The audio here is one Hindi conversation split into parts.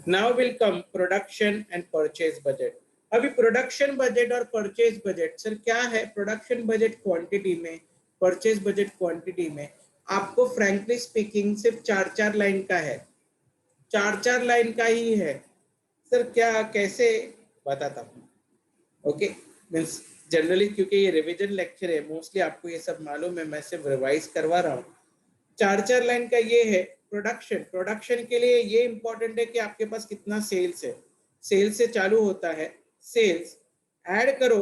Now will come production and purchase budget. अभी प्रोडक्शन बजट और परचेज बजट सर क्या है? प्रोडक्शन बजट क्वांटिटी में, परचेज बजट क्वांटिटी में आपको फ्रैंकली स्पीकिंग सिर्फ 4-4 लाइन का है, 4-4 लाइन का ही है सर। क्या कैसे बताता हूँ? ओके, मीन्स जनरली क्योंकि ये रिवीजन लेक्चर है, मोस्टली आपको ये सब मालूम है, मैं सिर्फ रिवाइज करवा रहा हूँ। 4-4 लाइन का ये है प्रोडक्शन। प्रोडक्शन के लिए ये इंपॉर्टेंट है कि आपके पास कितना सेल्स है। सेल्स से चालू होता है। सेल्स ऐड करो,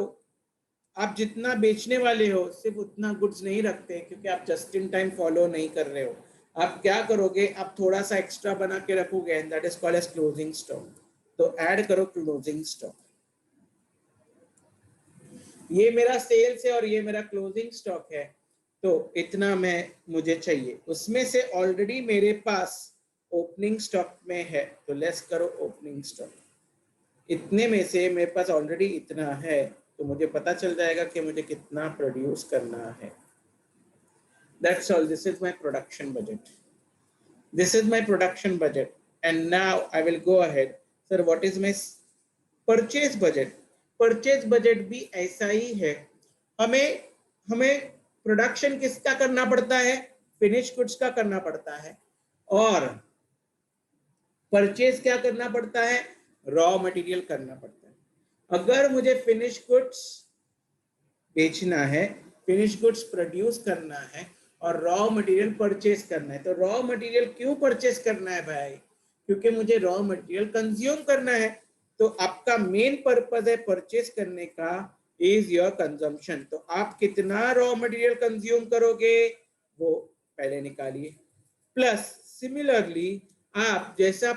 आप जितना बेचने वाले हो सिर्फ उतना गुड्स नहीं रखते, क्योंकि आप जस्ट इन टाइम फॉलो नहीं कर रहे हो। आप क्या करोगे? आप थोड़ा सा एक्स्ट्रा बना के रखोगे, and that is called as closing stock. तो ऐड करो क्लोजिंग स्टॉक। ये मेरा सेल्स है और ये मेरा क्लोजिंग स्टॉक है, तो इतना मैं मुझे चाहिए। उसमें से ऑलरेडी मेरे पास ओपनिंग स्टॉक में है, तो लेस करो ओपनिंग स्टॉक। इतने में से मेरे पास ऑलरेडी इतना है, तो मुझे पता चल जाएगा कि मुझे कितना प्रोड्यूस करना है। That's all. This is my production budget. This is my production budget. And now I will go ahead. Sir what is my purchase budget? Purchase budget भी ऐसा ही है। हमें हमें प्रोडक्शन किसका करना पड़ता है? फिनिश गुड्स का करना पड़ता है। और परचेज क्या करना पड़ता है? रॉ मटेरियल करना पड़ता है। अगर मुझे फिनिश गुड्स बेचना है, फिनिश गुड्स प्रोड्यूस करना है और रॉ मटेरियल परचेज करना है, तो रॉ मटेरियल क्यों परचेज करना है भाई? क्योंकि मुझे रॉ मटेरियल कंज्यूम करना है। तो आपका मेन पर्पस है परचेज करने का इज योर कंजम्पशन। तो आप कितना रॉ मटेरियल कंज्यूम करोगे वो पहले निकालिए। प्लस सिमिलरली आप जैसा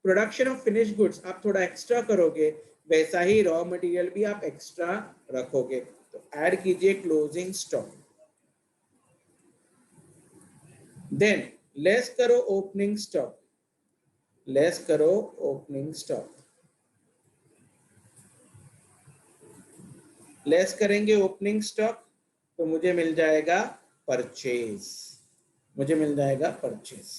प्रोडक्शन ऑफ फिनिश गुड्स आप थोड़ा एक्स्ट्रा करोगे, वैसा ही रॉ मटेरियल भी आप एक्स्ट्रा रखोगे। तो ऐड कीजिए क्लोजिंग स्टॉक। देन लेस करो ओपनिंग स्टॉक। लेस करो ओपनिंग स्टॉक। लेस करेंगे ओपनिंग स्टॉक तो मुझे मिल जाएगा परचेज। मुझे मिल जाएगा परचेज।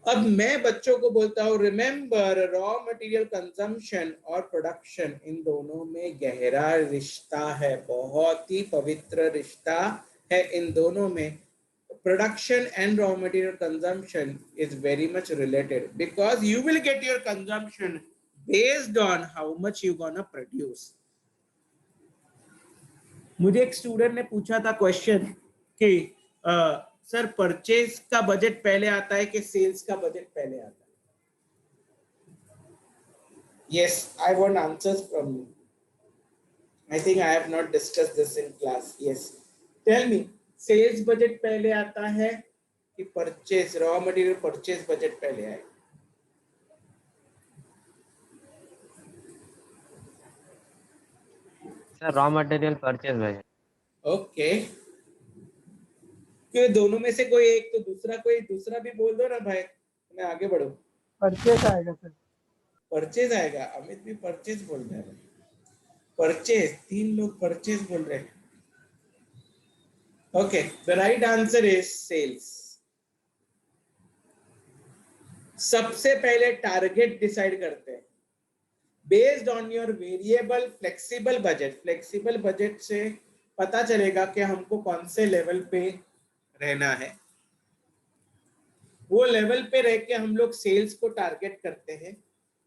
अब मैं बच्चों को बोलता हूं, रिमेंबर रॉ मटेरियल कंजम्पशन और प्रोडक्शन इन दोनों में गहरा रिश्ता है, बहुत ही पवित्र रिश्ता है इन दोनों में। Production and raw material consumption is very much related, because you will get your consumption based on how much you gonna produce. मुझे एक स्टूडेंट ने पूछा था क्वेश्चन कि सर परचेज का बजट पहले आता है कि सेल्स का बजट पहले आता है? Yes, I want answers from you. I think I have not discussed this in class. Yes, tell me, sales budget पहले आता है कि purchase raw material purchase budget पहले आएगा? Sir raw material purchase budget. Okay, क्यों दोनों में से कोई एक, तो दूसरा कोई दूसरा भी बोल दो ना भाई, मैं आगे बढ़ू। परचेज आएगा सर। परचेज आएगा? अमित भी परचेज बोल रहे हैं। परचेज, 3 लोग परचेज बोल रहे हैं। Okay, the right answer is sales. सबसे पहले टारगेट डिसाइड करते हैं based on your variable flexible budget. Flexible budget से पता चलेगा कि हमको कौन से लेवल पे रहना है। वो लेवल पे रह के हम लोग सेल्स को टारगेट करते हैं।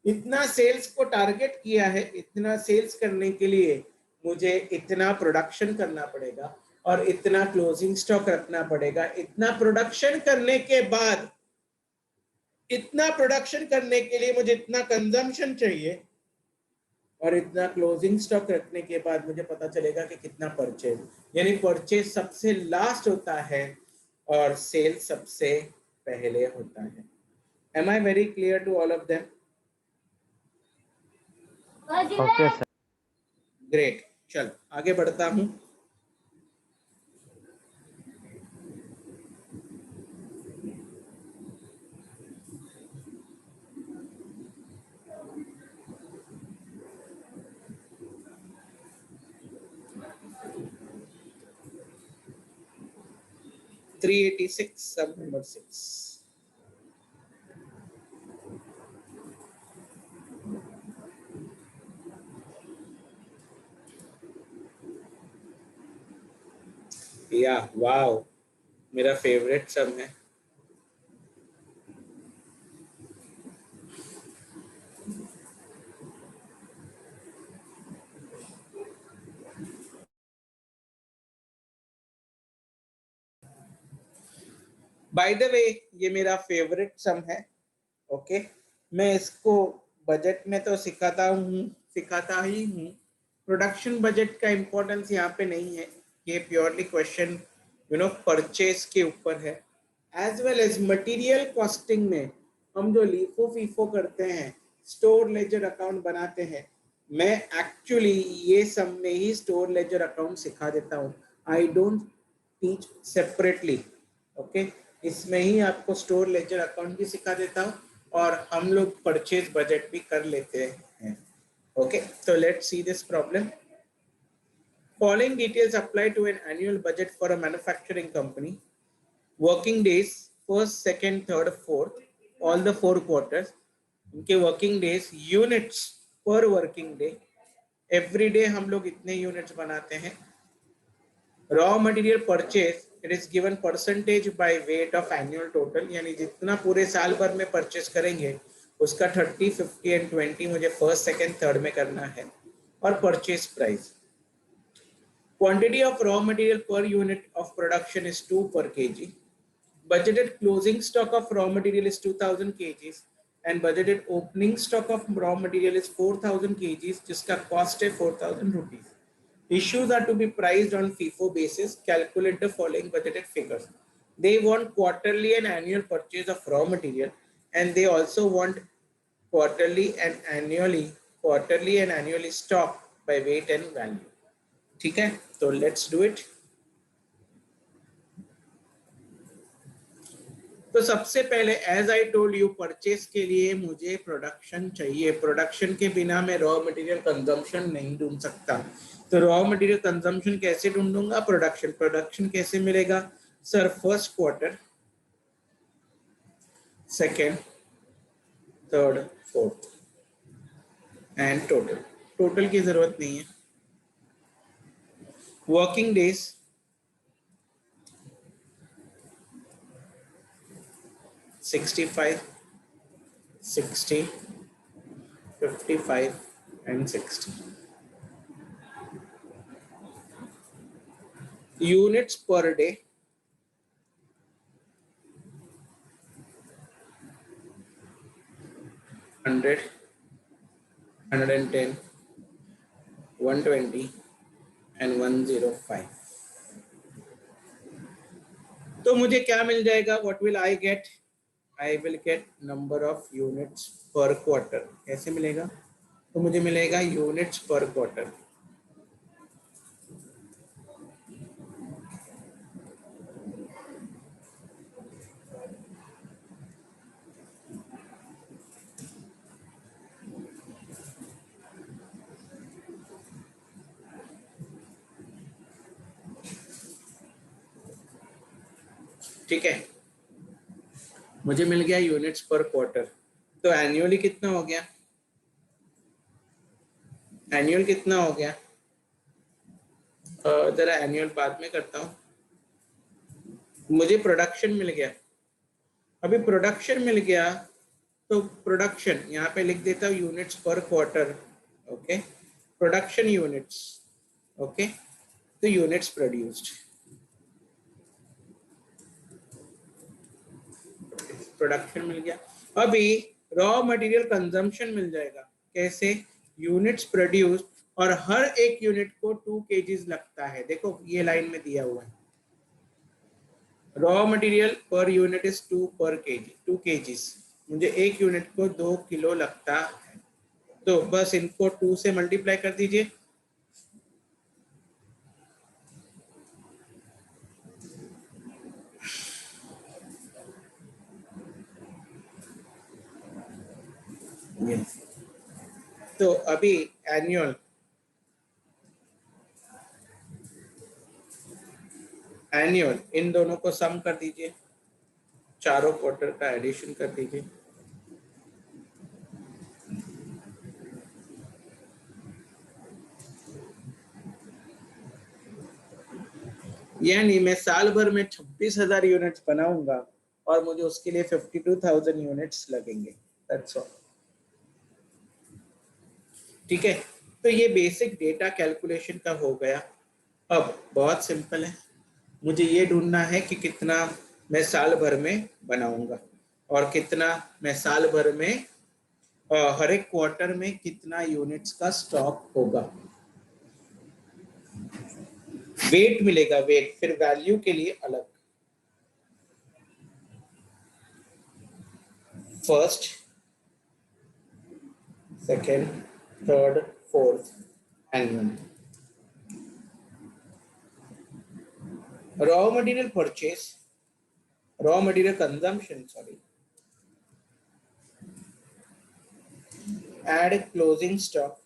इतना सेल्स को टारगेट किया है, इतना सेल्स करने के लिए मुझे इतना प्रोडक्शन करना पड़ेगा और इतना क्लोजिंग स्टॉक रखना पड़ेगा। इतना प्रोडक्शन करने के बाद, इतना प्रोडक्शन करने के लिए मुझे इतना कंजम्पशन चाहिए और इतना क्लोजिंग स्टॉक रखने के बाद मुझे पता चलेगा कि कितना परचेज। यानी परचेज सबसे लास्ट होता है और सेल सबसे पहले होता है। Am I very clear to all of them? Okay sir. Great, चलो आगे बढ़ता हूं। Sub number 6. या वाओ, मेरा फेवरेट सम है। बाय द वे ये मेरा फेवरेट सम है। ओके, मैं इसको बजट में तो सिखाता ही हूँ। प्रोडक्शन बजट का इम्पोर्टेंस यहाँ पे नहीं है, ये प्योरली क्वेश्चन परचेज के ऊपर है। As well as material costing में हम जो लीफो फीफो करते हैं, स्टोर लेजर अकाउंट बनाते हैं, मैं एक्चुअली ये सब में ही स्टोर लेजर अकाउंट सिखा देता हूँ। I don't teach separately. Okay, इसमें ही आपको स्टोर लेजर अकाउंट भी सिखा देता हूँ और हम लोग परचेज बजट भी कर लेते हैं। ओके, तो let's see this problem. Following details apply to an annual budget for a manufacturing company. Working days, first, second, third, fourth, all the 4 quarters. उनके working days, units per working day. Every day हम लोग इतने units बनाते हैं। Raw material purchase, it is given percentage by weight of annual total, यानी जितना पूरे साल भर में परचेज करेंगे उसका 30, 50 एंड 20 मुझे फर्स्ट, सेकंड, थर्ड में करना है। और purchase price, quantity of raw material per unit of production is 2 per kg. Budgeted closing stock of raw material is 2000 kgs and budgeted opening stock of raw material is 4000 kgs, जिसका cost है 4000 rupees. Issues are to be priced on FIFO basis. Calculate the following budgeted figures. They want quarterly and annual purchase of raw material, and they also want quarterly and annually stock by weight and value. ठीक है, तो लेट्स डू इट। तो सबसे पहले as I told you, purchase के लिए मुझे प्रोडक्शन चाहिए। प्रोडक्शन के बिना मैं रॉ मटेरियल कंजम्पशन नहीं ढूंढ सकता। तो रॉ मटेरियल कंजम्पशन कैसे ढूंढूंगा? प्रोडक्शन कैसे मिलेगा sir? First quarter, second, third, fourth and total की जरूरत नहीं है। Working days, 65, 60, 55 and 60. Units per day, 100, 110, 120 and 105. तो मुझे क्या मिल जाएगा? What will I get? I will get number of units per quarter. कैसे मिलेगा? तो मुझे मिलेगा units per quarter। ठीक है, मुझे मिल गया यूनिट्स पर क्वार्टर। तो एनुअली कितना हो गया? एनुअल कितना हो गया? जरा एनुअल बाद में करता हूँ। मुझे प्रोडक्शन मिल गया। अभी प्रोडक्शन मिल गया तो प्रोडक्शन यहाँ पे लिख देता हूँ यूनिट्स पर quarter. Okay, production units. Okay, तो यूनिट्स प्रोड्यूस्ड, प्रोडक्शन मिल गया। अभी रॉ मटेरियल कंजम्पशन मिल जाएगा। कैसे? यूनिट्स प्रोड्यूस्ड, और हर एक यूनिट को 2 kgs लगता है। देखो ये लाइन में दिया हुआ है, raw material per unit is 2 पर kg, 2 kgs। मुझे एक यूनिट को 2 किलो लगता है, तो बस इनको 2 से मल्टीप्लाई कर दीजिए। तो अभी एनुअल इन दोनों को सम कर दीजिए, चारों क्वार्टर का एडिशन कर दीजिए। यानी मैं साल भर में 26,000 यूनिट्स बनाऊंगा और मुझे उसके लिए 52,000 यूनिट्स लगेंगे। That's all. ठीक है, तो ये बेसिक डेटा कैलकुलेशन का हो गया। अब बहुत सिंपल है, मुझे ये ढूंढना है कि कितना मैं साल भर में बनाऊंगा और कितना मैं साल भर में हर एक क्वार्टर में कितना यूनिट्स का स्टॉक होगा। वेट मिलेगा, वेट, फिर वैल्यू के लिए अलग। First, second, third, fourth annual. Raw material purchase, raw material consumption, sorry, add closing stock,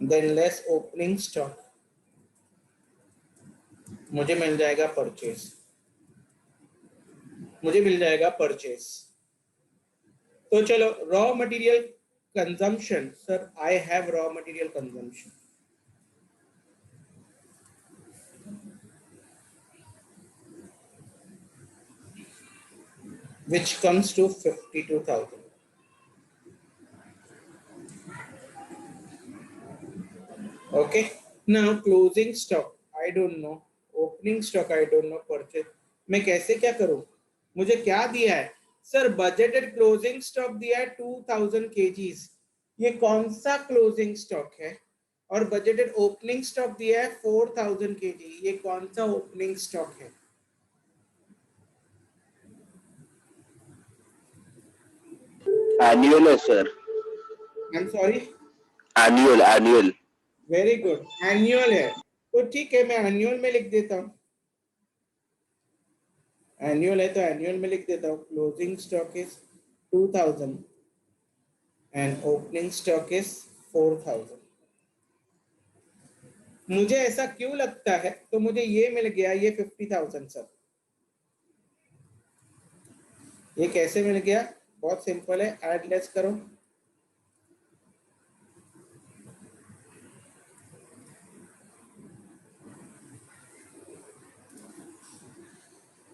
then less opening stock, मुझे मिल जाएगा परचेज, मुझे मिल जाएगा परचेज। तो चलो raw material consumption, sir I have raw material consumption, which comes to 52,000. Okay, now closing stock I don't know, opening stock I don't know, purchase मैं कैसे क्या करूं? मुझे क्या दिया है सर? बजटेड क्लोजिंग स्टॉक दिया है 2000 kgs, ये कौन सा क्लोजिंग स्टॉक है? और बजटेड ओपनिंग स्टॉक दिया है 4000 kg, ये कौन सा ओपनिंग स्टॉक है? एनुअल है sir, I am sorry, annual annual. Very good, annual है। तो ठीक है, मैं एनुअल में लिख देता हूँ, एनुअल है तो एनुअल में लिख देता हूँ। Closing stock is 2000 and opening stock is 4000। मुझे ऐसा क्यों लगता है? तो मुझे ये मिल गया, ये 50,000 सर। ये कैसे मिल गया? बहुत सिंपल है, ऐड लेस करो,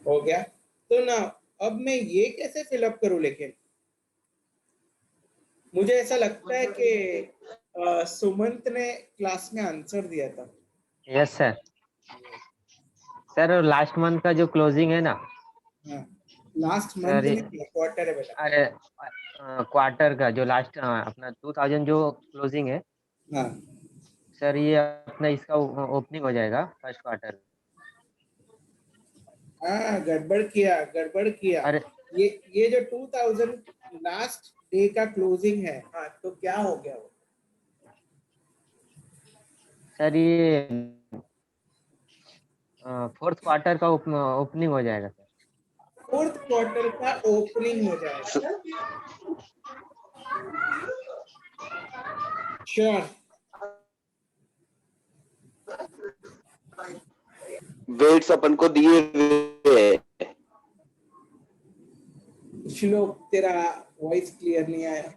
हो गया। तो ना अब मैं ये कैसे फिलअप करूं? लेकिन मुझे ऐसा लगता है कि सुमंत ने क्लास में आंसर दिया था। Yes sir. Sir last month का जो क्लोजिंग है ना, हाँ, लास्ट मंथ सर नहीं, क्वार्टर है बेटा। अरे क्वार्टर का जो लास्ट अपना 2000 जो क्लोजिंग है हाँ सर, ये अपना इसका ओपनिंग हो जाएगा फर्स्ट क्वार्टर। हाँ, गड़बड़ किया, गड़बड़ किया। अरे ये जो 2000 लास्ट डे का क्लोजिंग है, हाँ, तो क्या हो गया वो? सर ये फोर्थ क्वार्टर का ओपनिंग हो जाएगा सर। फोर्थ क्वार्टर का ओपनिंग हो जाएगा। श्योर? वेट्स अपन को दिए हुए हैं। श्लोक, तेरा वॉइस क्लियर नहीं आया।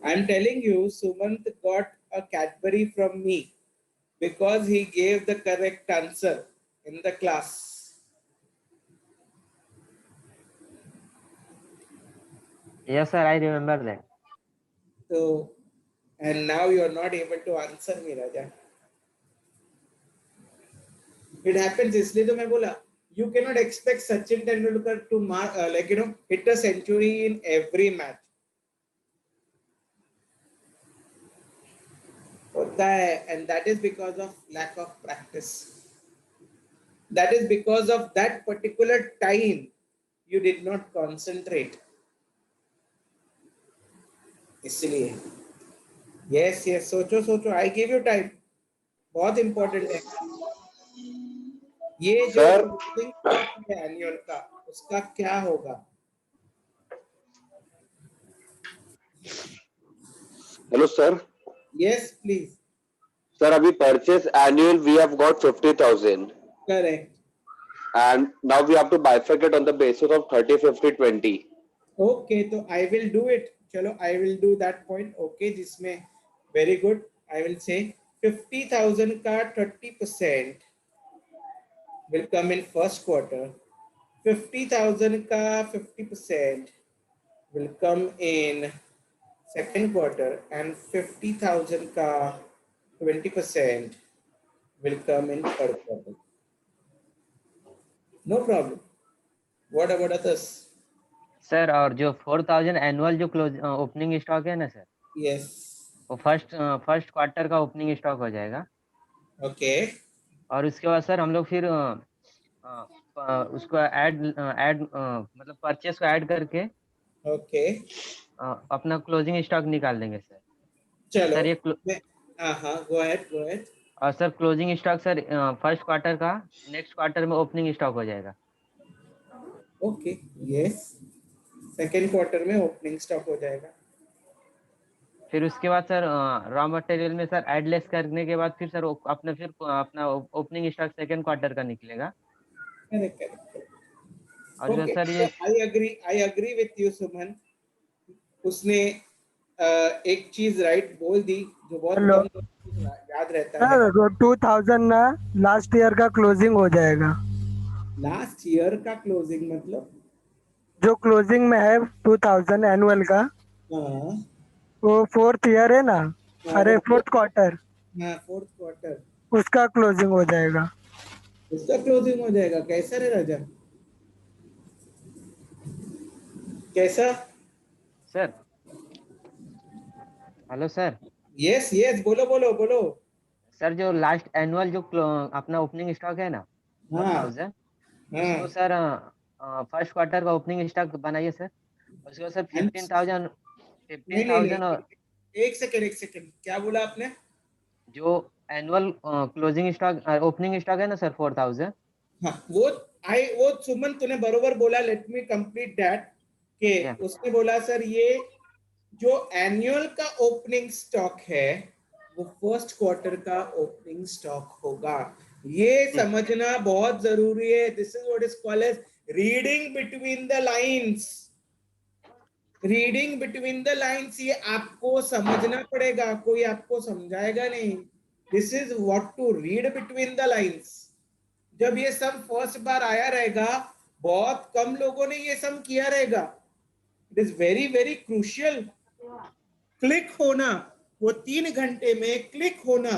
I'm telling you, Sumant got a Cadbury from me because he gave the correct answer in the class. Yes sir, I remember that. So, and now you are not able to answer me, Raja. It happens, इसलिए तो मैं बोला, you cannot expect Sachin Tendulkar to hit a century in every match. होता है, and that is because of lack of practice. That is because of that particular time you did not concentrate. इसलिए yes, yes, सोचो सोचो, I give you time, बहुत important है। ये जो closing stock है एनुअल का, उसका क्या होगा? Hello sir, Yes, please. Sir, अभी purchase annual we have got 50,000, Correct. and now we have to bifurcate on the basis of 30, 50, 20. Okay, तो I will do it. चलो, I will do that point. Okay, जिसमें very good. I will say 50,000 का 30% will come in first quarter. 50,000 का 50% will come in second quarter, and 50,000 का 20% will come in third quarter. No problem. What about others? Sir और जो 4000 एनुअल जो क्लोज ओपनिंग स्टॉक है ना सर, Yes. वो फर्स्ट क्वार्टर का ओपनिंग स्टॉक हो जाएगा। Okay. और उसके बाद सर हम लोग फिर उसको ऐड मतलब परचेस को ऐड करके Okay. अपना क्लोजिंग स्टॉक निकाल देंगे सर। चलो, सर ये मैं हाँ, go ahead. और sir closing stock sir first quarter का नेक्स्ट क्वार्टर में ओपनिंग स्टॉक हो जाएगा। Okay. Yes. सेकेंड क्वार्टर में ओपनिंग स्टॉक हो जाएगा। फिर उसके बाद सर रॉ मटेरियल में सर ऐड लेस करने के बाद फिर सर अपना ओपनिंग स्टॉक सेकंड क्वार्टर का निकलेगा। करेक्ट। और जो ओके, सर ये आई एग्री विथ यू सुमन। उसने एक चीज राइट बोल दी जो बहुत हेलो कम लोगों को याद रहता है। सर, 2000 ना लास्ट ईयर का क्लोजिंग हो जाएगा। लास्ट ईयर का क्लोजिंग मतलब? जो क्लोजिंग में है 2000 एनुअल का, हाँ वो फोर्थ ईयर है ना, हाँ, अरे फोर्थ क्वार्टर, हाँ, फोर्थ क्वार्टर उसका क्लोजिंग हो जाएगा। उसका क्लोजिंग हो जाएगा। कैसा रे राजा, कैसा? Sir hello sir. Yes yes, बोलो। सर जो लास्ट एनुअल जो अपना ओपनिंग स्टॉक है ना हाँ 4000, उसको हाँ। सर फर्स्ट क्वार्टर का ओपनिंग स्टॉक बनाइए सर। उसके बाद सर 15,000 नहीं, 15,000 और एक सेकेंड, क्या बोला आपने? जो annual closing stock opening stock है ना सर 4000। हाँ, वो सुमन तूने बरोबर बोला। लेट मी कंप्लीट दैट के या उसने बोला सर ये जो एनुअल का ओपनिंग स्टॉक है वो फर्स्ट क्वार्टर का ओपनिंग स्टॉक होगा। ये जी समझना बहुत जरूरी है। This is what is called as reading between the lines. Reading between the lines, ये आपको समझना पड़ेगा, कोई आपको समझाएगा नहीं। This is what to read between the lines. जब ये सम फर्स्ट बार आया रहेगा, बहुत कम लोगों ने ये सम किया रहेगा। It is very very crucial. Click होना, वो 3 घंटे में क्लिक होना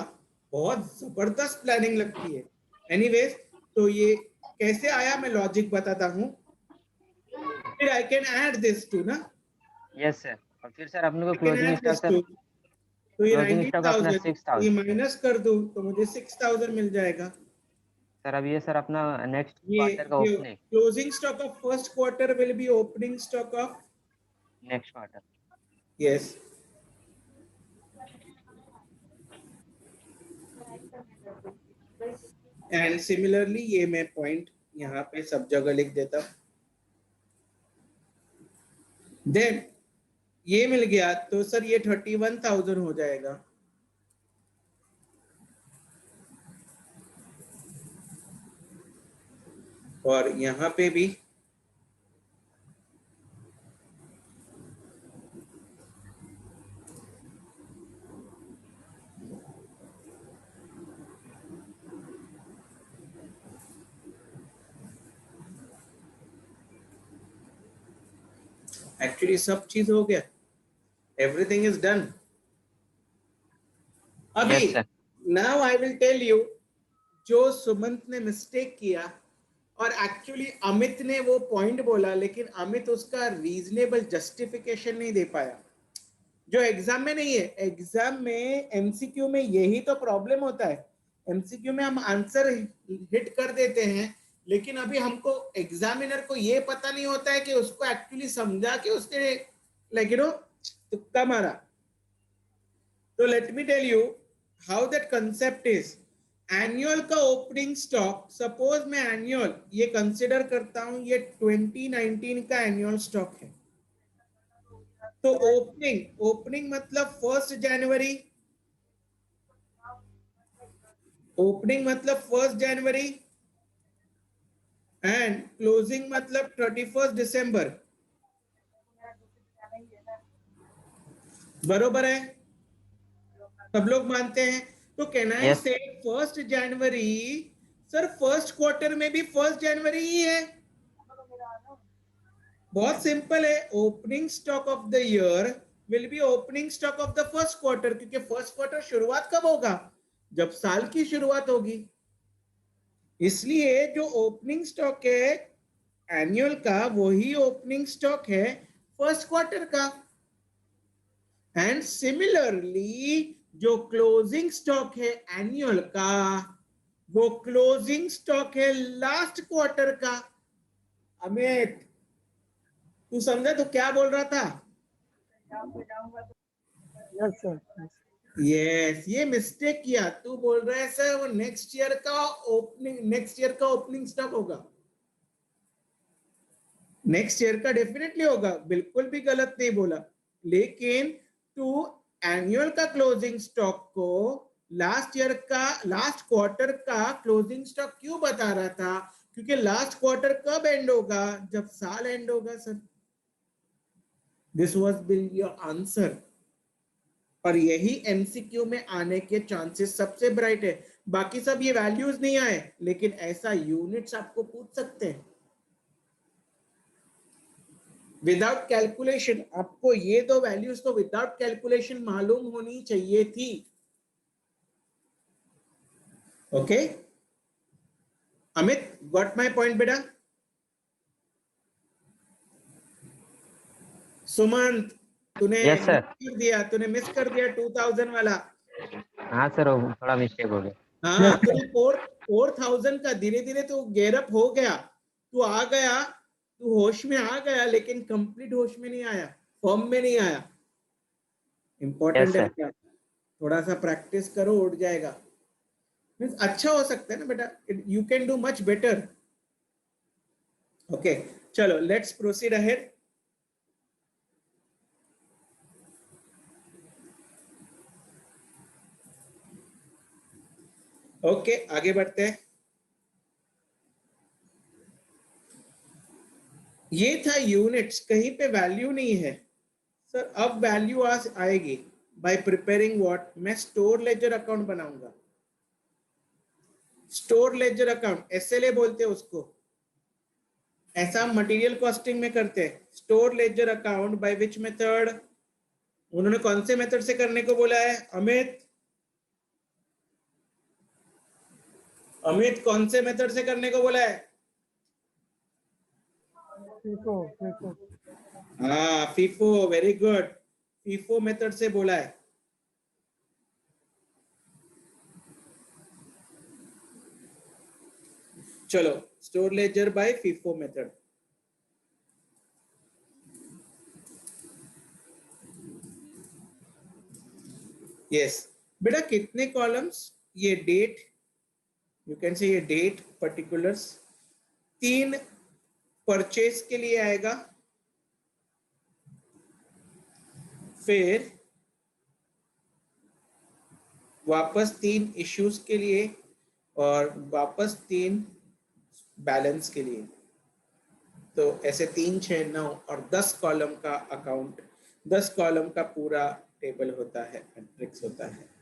बहुत जबरदस्त प्लानिंग लगती है। एनीवेज, तो ये कैसे आया मैं लॉजिक बताता हूं, फिर I can add this to ना। Yes sir. और फिर सर अपने को I can closing add stock this sir to. तो ये क्लोजिंग स्टॉक अपना 19,000, ये 6000। माइनस कर दूं तो मुझे 6,000 मिल जाएगा। सर अब ये सर अपना नेक्स्ट ये क्वार्टर का ये opening closing stock of first quarter will be opening stock of. Next quarter. Yes. And similarly ये मैं पॉइंट यहाँ पे सब जगह लिख देता हूँ। देन ये मिल गया तो सर ये 31,000 हो जाएगा। और यहाँ पे भी एक्चुअली सब चीज हो गया। Everything is done. अभी yes sir. Now I will tell you जो सुमंत ने मिस्टेक किया, और एक्चुअली अमित ने वो पॉइंट बोला लेकिन अमित उसका रीजनेबल जस्टिफिकेशन नहीं दे पाया, जो एग्जाम में नहीं है। एग्जाम में एमसीक्यू में यही तो प्रॉब्लम होता है। एमसीक्यू में हम आंसर हिट कर देते हैं, लेकिन अभी हमको एग्जामिनर को ये पता नहीं होता है कि उसको एक्चुअली समझा के उसने लाइक तुक्का मारा। तो let me tell you how that concept is. Annual का ओपनिंग स्टॉक, सपोज मैं एनुअल ये कंसिडर करता हूं, ये 2019 का एनुअल स्टॉक है। तो ओपनिंग मतलब 1 जनवरी ओपनिंग मतलब 1 जनवरी एंड क्लोजिंग मतलब 31 दिसंबर, बरोबर है? सब लोग मानते हैं। तो कैन आई Yes. से 1 जनवरी? सर फर्स्ट क्वार्टर में भी 1 जनवरी ही है। बहुत सिंपल है, opening stock of the year will be opening stock of the first quarter, क्योंकि फर्स्ट क्वार्टर शुरुआत कब होगा? जब साल की शुरुआत होगी। इसलिए जो ओपनिंग स्टॉक है एनुअल का, वही ओपनिंग स्टॉक है फर्स्ट क्वार्टर का। एंड सिमिलरली जो क्लोजिंग स्टॉक है एनुअल का, वो क्लोजिंग स्टॉक है लास्ट क्वार्टर का। अमित, तू समझा तो क्या बोल रहा था? Yes sir. यस, ये मिस्टेक किया। तू बोल रहा है सर वो नेक्स्ट ईयर का ओपनिंग स्टॉक होगा। नेक्स्ट ईयर का डेफिनेटली होगा, बिल्कुल भी गलत नहीं बोला। लेकिन तू एनुअल का क्लोजिंग स्टॉक को लास्ट ईयर का, लास्ट क्वार्टर का क्लोजिंग स्टॉक क्यों बता रहा था? क्योंकि लास्ट क्वार्टर कब एंड होगा? जब साल एंड होगा sir. This was bill your answer. और यही एमसीक्यू में आने के चांसेस सबसे ब्राइट है। बाकी सब ये वैल्यूज नहीं आए, लेकिन ऐसा यूनिट्स आपको पूछ सकते हैं विदाउट कैलकुलेशन। आपको ये दो वैल्यूज तो विदाउट कैलकुलेशन मालूम होनी चाहिए थी। Okay Amit, got my point बेटा? सुमंत, तूने Yes, sir. तूने मिस कर दिया 2000 वाला। हाँ सर, वो थोड़ा मिस्टेक हो गया। हाँ, तूने 4000 का धीरे धीरे तो गेरअप हो गया, तू आ गया, तू होश में आ गया, लेकिन कंप्लीट होश में नहीं आया, फॉर्म में नहीं आया। इंपॉर्टेंट Yes, है sir. बेटा, थोड़ा सा प्रैक्टिस करो, उठ जाएगा। अच्छा हो सकता है ना बेटा, you can do much better. Okay, चलो लेट्स प्रोसीड अहेड। ओके, आगे बढ़ते हैं। ये था यूनिट्स, कहीं पे वैल्यू नहीं है सर। अब वैल्यू आएगी बाय प्रिपेयरिंग व्हाट? मैं स्टोर लेजर अकाउंट बनाऊंगा। स्टोर लेजर अकाउंट एसएलए बोलते हैं उसको। ऐसा मटेरियल कॉस्टिंग में करते हैं। Store ledger account by which method? उन्होंने कौन से मेथड से करने को बोला है अमित? अमित, कौन से मेथड से करने को बोला है? FIFO FIFO. हाँ, FIFO, very good. FIFO method से बोला है। चलो, store ledger by FIFO method. Yes बेटा, कितने कॉलम्स? ये डेट, यू कैन से ये डेट पर्टिकुलर्स। 3 परचेज के लिए आएगा, फिर वापस 3 इश्यूज के लिए, और वापस 3 बैलेंस के लिए। तो ऐसे 3, 6, 9 और 10 कॉलम का अकाउंट, 10 कॉलम का पूरा टेबल होता है, मैट्रिक्स होता है।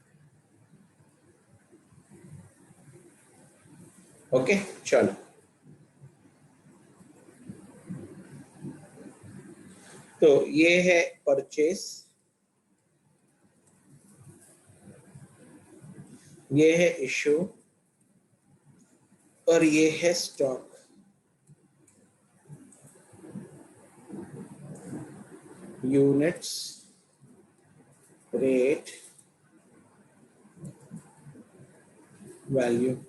ओके, चलो तो ये है परचेस, ये है इशू, और ये है stock. Units, rate, value.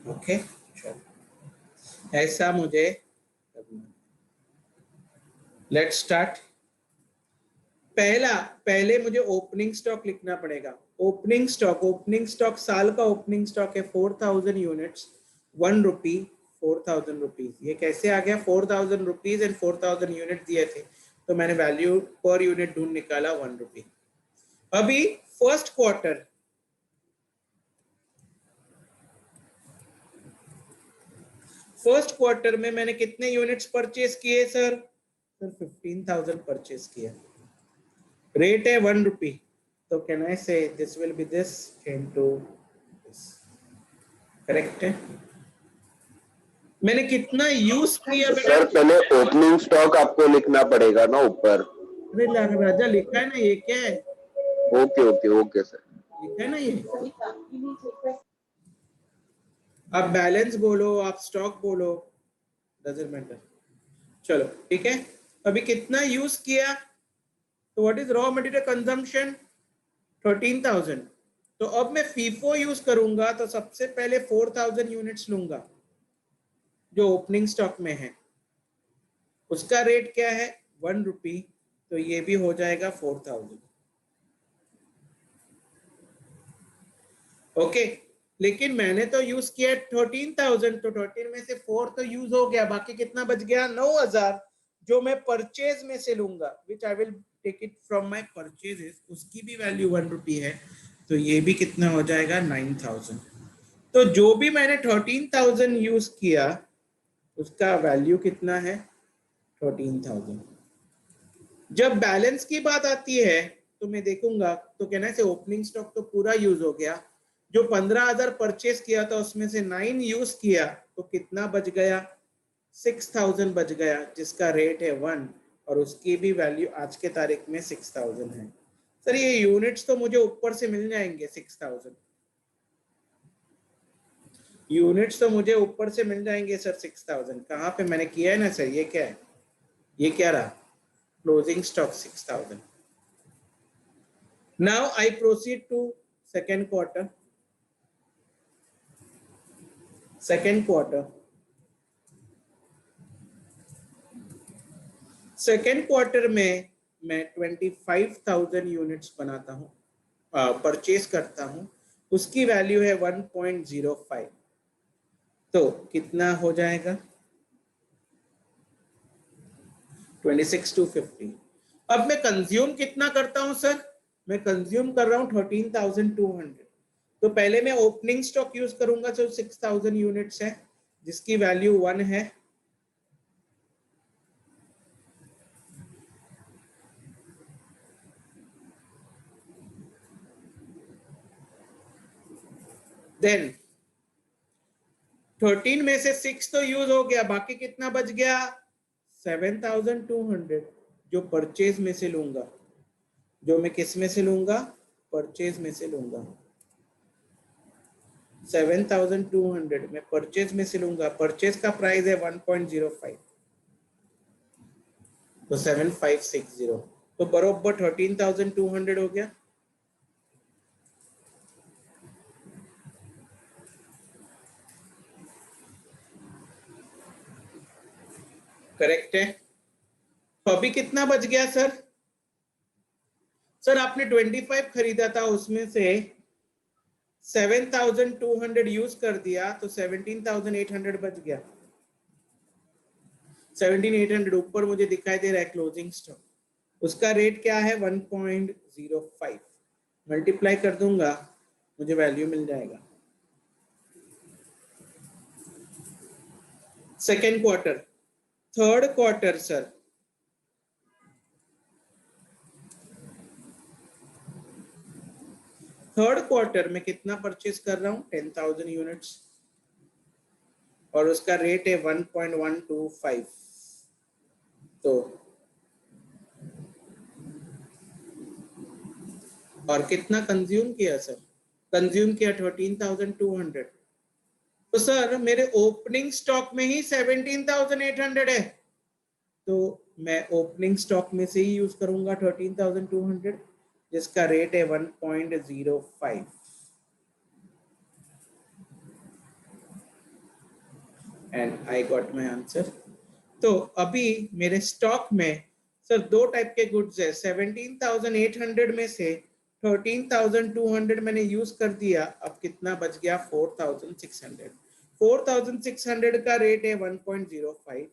Okay, चलो ऐसा मुझे लेट्स स्टार्ट। पहले मुझे ओपनिंग स्टॉक लिखना पड़ेगा। ओपनिंग स्टॉक साल का ओपनिंग स्टॉक है 4000 यूनिट्स, 1 रुपी, 4000 रुपीज। ये कैसे आ गया? 4000 रुपीज एंड 4000 यूनिट दिए थे, तो मैंने वैल्यू पर यूनिट ढूंढ निकाला 1 रुपी। अभी फर्स्ट क्वार्टर में मैंने कितने यूनिट्स परचेज किए सर? 15,000 परचेज किया। रेट है 1 रुपी, तो कैन आई से this will be this into this, correct है? मैंने कितना यूज किया बेटा? सर पहले ओपनिंग स्टॉक आपको लिखना पड़ेगा ना ऊपर। अरे राजा लिखा है ना, ये क्या है? ओके सर, लिखा है ना ये। आप बैलेंस बोलो, आप स्टॉक बोलो, डजंट मैटर। चलो ठीक है। अभी कितना यूज किया? तो what is raw material consumption? 13,000। तो अब मैं फीफो यूज करूंगा, तो सबसे पहले 4000 यूनिट्स लूंगा जो ओपनिंग स्टॉक में है। उसका रेट क्या है? 1 रुपी, तो ये भी हो जाएगा 4000। ओके, लेकिन मैंने तो यूज किया 13,000, तो 13 में से 4 तो यूज हो गया, बाकी कितना बच गया? 9,000, जो मैं परचेज में से लूंगा, which I will take it from my purchases, उसकी भी वैल्यू 1 रुपी है, तो ये भी कितना हो जाएगा? 9,000। तो जो भी मैंने 13,000 यूज किया, उसका वैल्यू कितना है? 13,000। जब बैलेंस की बात आती है तो मैं देखूंगा, तो कहना से ओपनिंग स्टॉक तो पूरा यूज हो गया, जो 15,000 परचेस किया था उसमें से 9 यूज किया, तो कितना बच गया? 6,000 बच गया, जिसका रेट है 1, और उसकी भी वैल्यू आज के तारीख में 6,000 है। सर ये यूनिट्स तो मुझे ऊपर से मिल जाएंगे, 6,000 यूनिट्स तो मुझे ऊपर से मिल जाएंगे सर। 6,000 कहाँ पे मैंने किया है ना सर? ये क्या है? ये क्या रहा? Closing stock 6,000। Now I proceed to second quarter. Second quarter में मैं 25,000 यूनिट्स बनाता हूं, परचेज करता हूं, उसकी वैल्यू है 1.05, तो कितना हो जाएगा? 26,250। अब मैं कंज्यूम कितना करता हूं सर? मैं कंज्यूम कर रहा हूं 13,200, तो पहले मैं ओपनिंग स्टॉक यूज करूंगा, जो 6,000 यूनिट्स है, जिसकी वैल्यू 1 है। देन 13 में से 6 तो यूज हो गया, बाकी कितना बच गया? 7,200, जो परचेज में से लूंगा, जो मैं किस में से लूंगा? परचेज में से लूंगा। 7,200 मैं परचेज में से लूंगा, परचेज का प्राइस है 1.05, तो 7,560, तो बरोबर 13,200 हो गया। करेक्ट है। तो अभी कितना बच गया सर? सर आपने 25 खरीदा था, उसमें से 7,200 यूज कर दिया, तो 17,800 बच गया। 17,800 ऊपर मुझे दिखाई दे रहा है क्लोजिंग स्टॉक, उसका रेट क्या है? 1.05, मल्टीप्लाई कर दूंगा, मुझे वैल्यू मिल जाएगा। Second quarter. Third quarter sir, third quarter में कितना परचेज कर रहा हूं? 10,000 यूनिट्स, और उसका रेट है 1.125, तो और कितना कंज्यूम किया सर? कंज्यूम किया 13,200, तो सर मेरे ओपनिंग स्टॉक में ही 17,800 है, तो मैं ओपनिंग स्टॉक में से ही यूज करूंगा 13,200, जिसका रेट है 1.05, and I got my answer. तो अभी मेरे स्टॉक में सर दो टाइप के गुड्स है, 17,800 में से 13,200 मैंने यूज कर दिया, अब कितना बच गया 4,600। 4,600 का रेट है 1.05।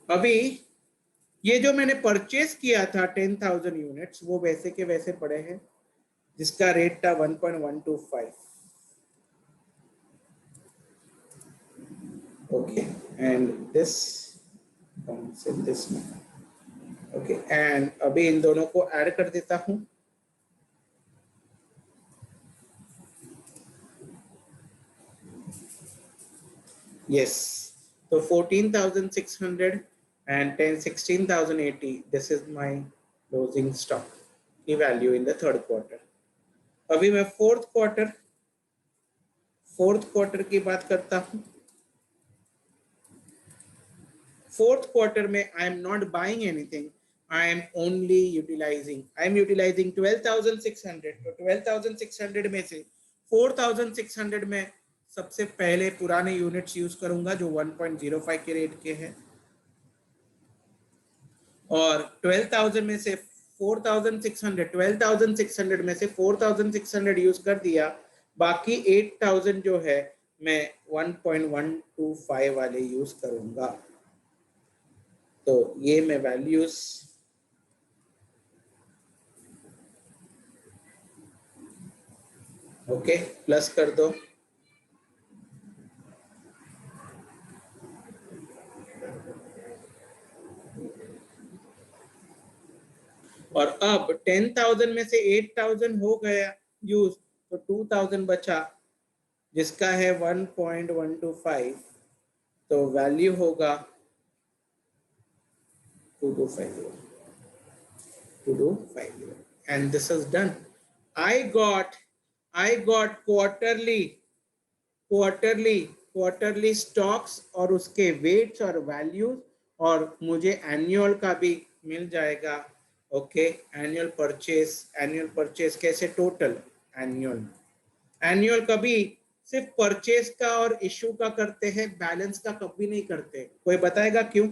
अभी ये जो मैंने परचेस किया था 10,000 यूनिट्स वो वैसे के वैसे पड़े हैं, जिसका रेट था 1.125। Okay, and this okay, and अभी इन दोनों को ऐड कर देता हूं। यस, तो 14,600 and 16,080, this is my closing stock की value in the third quarter. अभी मैं फोर्थ क्वार्टर की बात करता हूं। फोर्थ क्वार्टर में I am not buying anything, I am only utilising 12,600। तो 12,600 में से 4,600 में सबसे पहले पुराने यूनिट्स यूज करूंगा जो 1.05 के रेट के हैं, और 12,000 में से 12,600 में से 4,600 यूज कर दिया, बाकी 8,000 जो है मैं 1.125 वाले यूज करूंगा। तो ये मैं वैल्यूज ओके प्लस कर दो। और अब 10,000 में से 8,000 हो गया यूज, तो 2,000 बचा जिसका है 1.125, तो वैल्यू होगा 2250 and this is done. I got quarterly stocks और उसके वेट्स और वैल्यूज, और मुझे एनुअल का भी मिल जाएगा। ओके, एनुअल परचेस कैसे? टोटल एनुअल कभी सिर्फ परचेस का और इशू का करते हैं, बैलेंस का कभी नहीं करते। कोई बताएगा क्यों?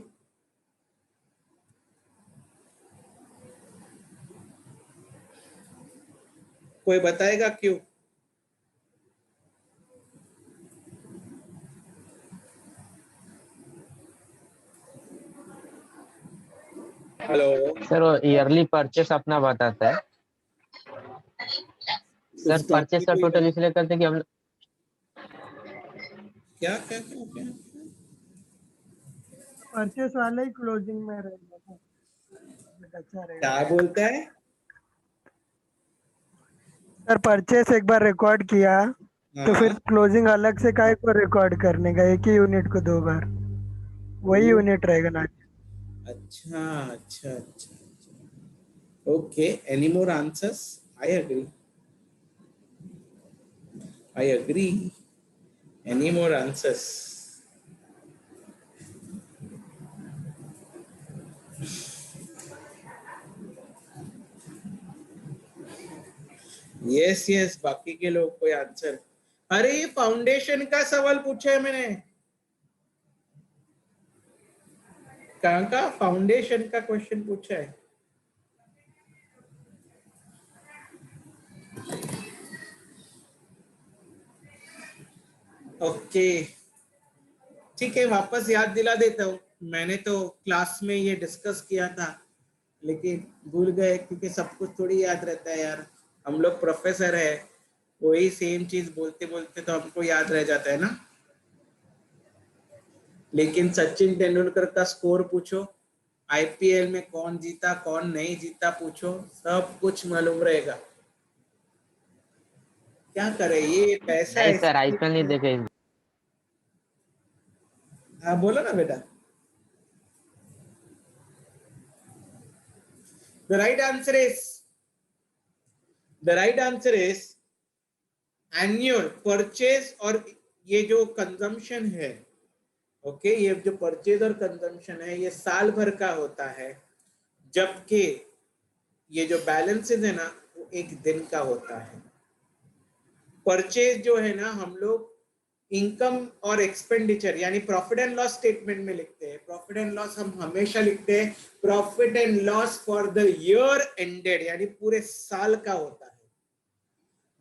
कोई बताएगा क्यों? हेलो सर, वो ईयरली परचेस अपना बताता है सर। परचेस का टोटल इसलिए करते हैं कि हम क्या परचेस वाला ही क्लोजिंग में रहेगा, अच्छा रहेगा। क्या बोलता है? सर परचेस एक बार रिकॉर्ड किया तो फिर क्लोजिंग अलग से काहे को रिकॉर्ड करने का, एक ही यूनिट को 2 बार वही यूनिट रहेगा ना। अच्छा। Okay, any more answers? I agree. Any more answers? Yes, बाकी के लोग कोई आंसर? अरे ये फाउंडेशन का सवाल पूछा है मैंने। कहाँ का फाउंडेशन का क्वेश्चन पूछा है? ओके ठीक है, वापस याद दिला देता हूँ। मैंने तो क्लास में ये डिस्कस किया था, लेकिन भूल गए, क्योंकि सब कुछ थोड़ी याद रहता है यार। हम लोग प्रोफेसर है, वही सेम चीज बोलते बोलते तो हमको याद रह जाता है ना। लेकिन सचिन तेंदुलकर का स्कोर पूछो, आईपीएल में कौन जीता कौन नहीं जीता पूछो, सब कुछ मालूम रहेगा। क्या करे, ये पैसा नहीं है। सर, आईपीएल नहीं देखे। हाँ बोलो ना बेटा। The right answer is annual purchase, और ये जो कंजम्पशन है, ओके, ये जो परचेज और कंजम्पशन है ये साल भर का होता है, जबकि ये जो बैलेंसेस है ना वो एक दिन का होता है। परचेज जो है ना, हम लोग इनकम और एक्सपेंडिचर यानी प्रॉफिट एंड लॉस स्टेटमेंट में लिखते हैं। प्रॉफिट एंड लॉस हम हमेशा लिखते हैं profit and loss for the year ended, यानी पूरे साल का होता है।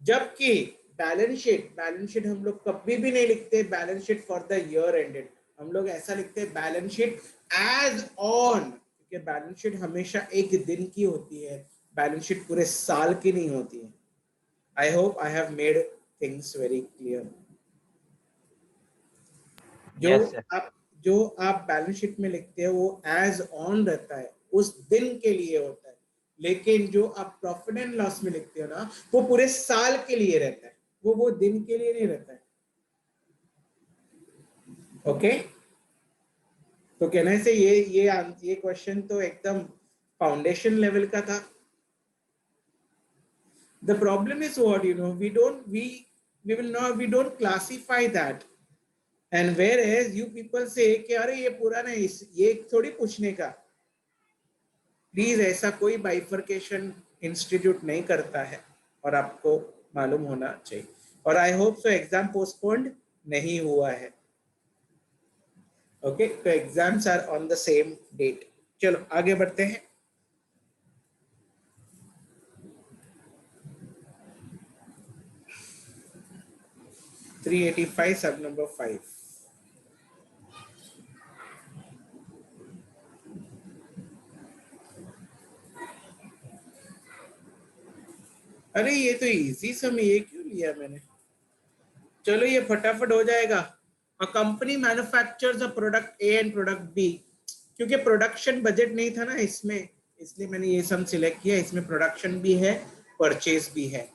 जबकि बैलेंस शीट हम लोग कभी भी नहीं लिखते balance sheet for the year ended, हम लोग ऐसा लिखते हैं बैलेंस शीट एज ऑन, क्योंकि बैलेंस शीट हमेशा एक दिन की होती है, बैलेंस शीट पूरे साल की नहीं होती है। I hope I have made things very clear. Yes, sir. जो आप बैलेंस शीट में लिखते हैं वो एज ऑन रहता है, उस दिन के लिए होता है, लेकिन जो आप प्रॉफिट एंड लॉस में लिखते हो ना वो पूरे साल के लिए रहता है, वो दिन के लिए नहीं रहता है। ओके, तो कहने से ये क्वेश्चन तो एकदम फाउंडेशन लेवल का था। The problem is what, you know, we don't classify that, and whereas you people say कि अरे ये पुराना है, ये थोड़ी पूछने का। प्लीज ऐसा कोई बाइफर्केशन इंस्टीट्यूट नहीं करता है और आपको मालूम होना चाहिए। और I hope so exam postponed नहीं हुआ है। ओके, तो exams are on the same date. चलो आगे बढ़ते हैं। (385) सब नंबर 5। अरे ये तो इजी सम, ये क्यों लिया मैंने? चलो ये फटाफट हो जाएगा। A company manufactures a product A and product B, क्योंकि प्रोडक्शन बजट नहीं था ना इसमें, इसलिए मैंने ये सम सिलेक्ट किया। इसमें प्रोडक्शन भी है, परचेज भी है।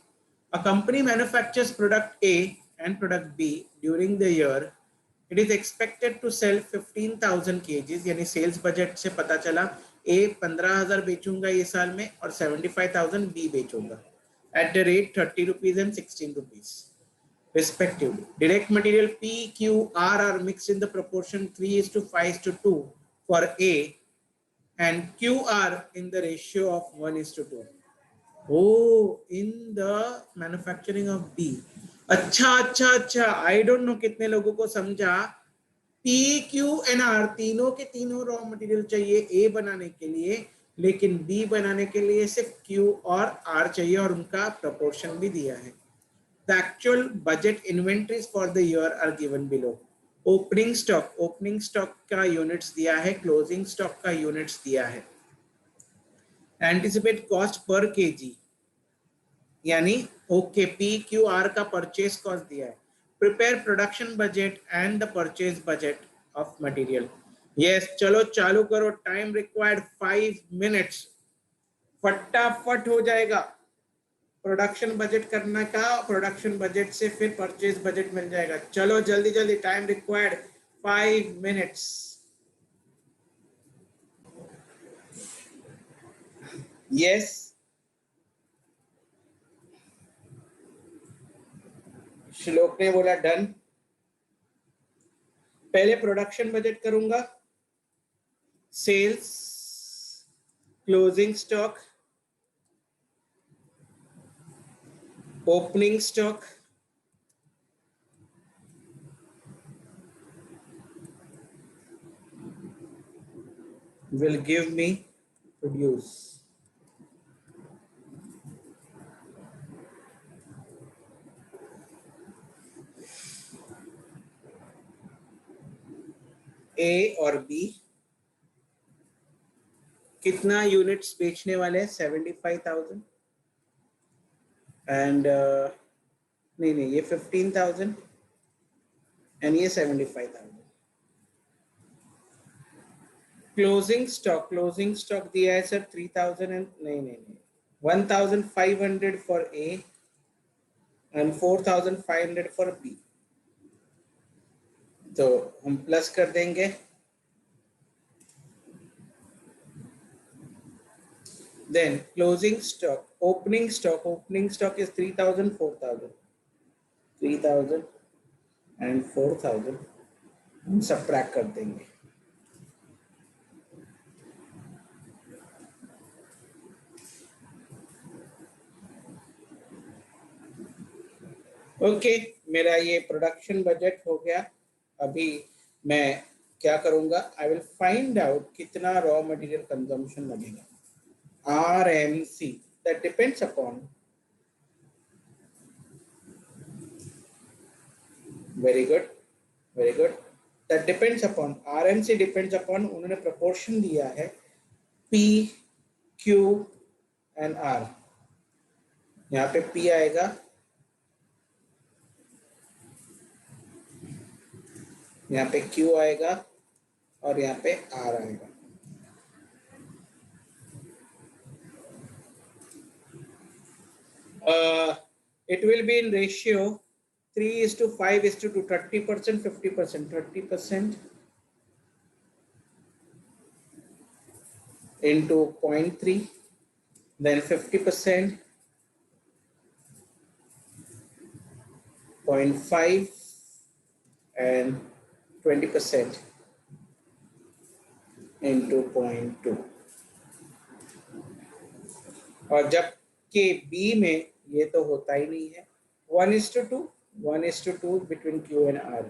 A company manufactures product A and product B during the year, it is expected to sell 15,000 kgs, यानी सेल्स बजट से पता चला ए 15,000 बेचूंगा ये साल में और 75,000 B बेचूंगा at the rate 30 rupees and 16 rupees respectively. Direct material P, Q, R are mixed in the proportion 3:5:2 for A and QR in the ratio of 1:2. Oh, in the manufacturing of B. अच्छा, I don't know कितने लोगों को समझा। P, Q and R तीनों के तीनों रॉ मटेरियल चाहिए A बनाने के लिए, लेकिन B बनाने के लिए सिर्फ Q और R चाहिए और उनका प्रोपोर्शन भी दिया है। The actual budget inventories for the year are given below. Opening stock का यूनिट्स दिया है, क्लोजिंग स्टॉक का यूनिट्स दिया है। एंटिसिपेट कॉस्ट पर केजी, यानी ओके PQR का परचेज कॉस्ट दिया है। Prepare production budget and the purchase budget of material. Yes, चलो चालू करो। टाइम रिक्वायर्ड 5 मिनट्स, फटाफट हो जाएगा। प्रोडक्शन बजट करना का, प्रोडक्शन बजट से फिर परचेज बजट मिल जाएगा। चलो जल्दी जल्दी, टाइम रिक्वायर्ड 5 मिनट्स। यस, श्लोक ने बोला डन। पहले प्रोडक्शन बजट करूंगा, sales, closing stock, opening stock, will give me produce. A और B कितना यूनिट्स बेचने वाले हैं? 75,000 एंड नहीं ये 15,000 एंड ये 75,000। क्लोजिंग स्टॉक दिया है सर 3,000 एंड नहीं 1,500 for A and 4,500 for B, तो हम प्लस कर देंगे। Then closing stock, opening stock is 3,000, 4,000, 3,000 and 4,000, हम subtract कर देंगे। Okay, मेरा ये प्रोडक्शन बजट हो गया। अभी मैं क्या करूंगा, आई विल फाइंड आउट कितना रॉ मटेरियल कंजम्पशन लगेगा। RMC that depends upon, very good very good, that depends upon, RMC depends upon, उन्होंने प्रोपोर्शन दिया है P Q एंड R। यहाँ पे P आएगा, यहाँ पे Q आएगा और यहाँ पे R आएगा। It will be in ratio 3:5:2, 30%, 50%, 30% into 0.3, then 50%, 0.5 and 20% into 0.2। और जबकि B में ये तो होता ही नहीं है, 1:2, 1:2 between Q and R,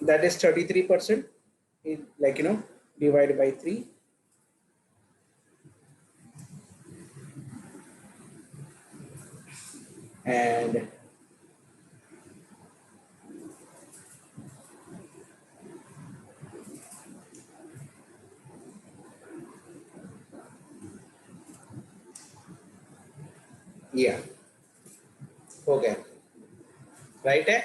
that is 33%, like divide by 3, and yeah, हो गया, राइट है?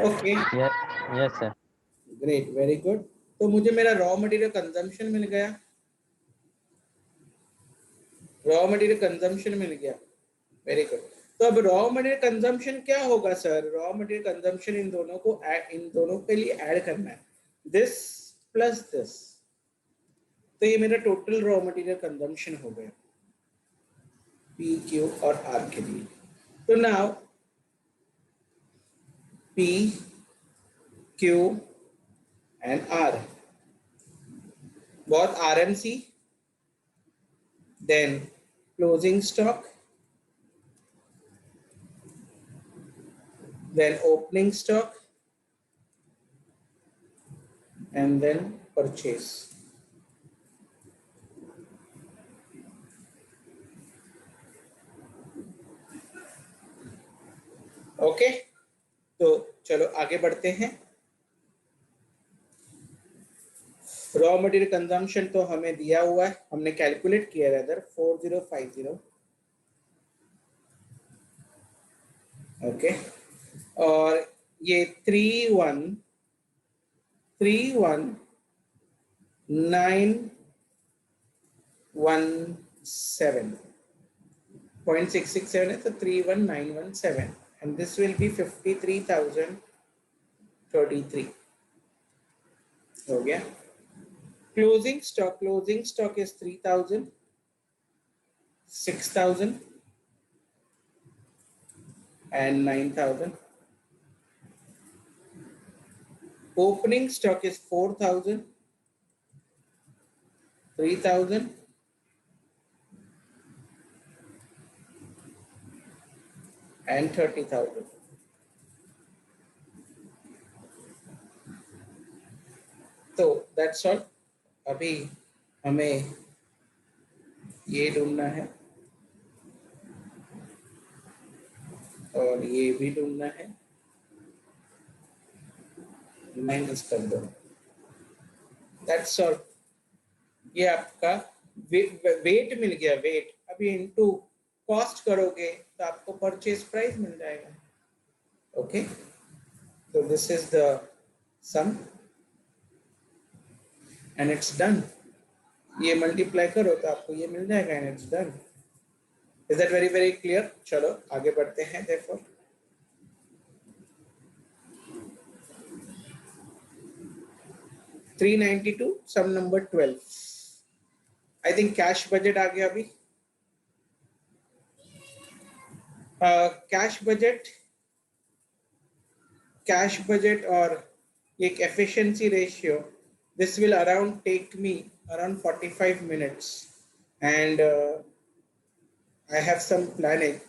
Okay, yes sir. Great, very good. तो मुझे मेरा रॉ मटेरियल कंजम्पशन मिल गया, रॉ मटेरियल कंजम्पशन मिल गया, वेरी गुड। तो अब रॉ मटेरियल कंजम्पशन क्या होगा sir? Raw material consumption in दोनों को इन दोनों के लिए ऐड करना है, दिस प्लस दिस, तो ये मेरा टोटल रॉ मटेरियल कंजम्पशन हो गया P Q और R के लिए। तो now P Q and R, both RMC, then closing stock, then opening stock, and then purchase। Okay, तो चलो आगे बढ़ते हैं। रॉ मटेरियल कंजम्पशन तो हमें दिया हुआ है, हमने कैलकुलेट किया है, इधर 4050, ओके। और ये 31917.667 है, तो 31917, and this will be 53,033 हो गया। Closing stock is 3,000, 6,000 and 9,000। opening stock is 4,000, 3,000 and 30,000। तो दैट्स ऑल। अभी हमें ये ढूंढना है और ये भी ढूंढना है, माइनस कर दो, दैट्स ऑल। ये आपका वेट मिल गया, वेट। अभी इनटू कॉस्ट करोगे तो आपको परचेज प्राइस मिल जाएगा, ओके। तो this is the sum and it's done. ये मल्टीप्लाई करो तो आपको ये मिल जाएगा and it's done. Is that very very clear? चलो आगे बढ़ते हैं। देखो 392, sum number 12। I think cash budget आ गया अभी। कैश बजट और एक efficiency ratio, this will around take me around 45 minutes, and I have some planning.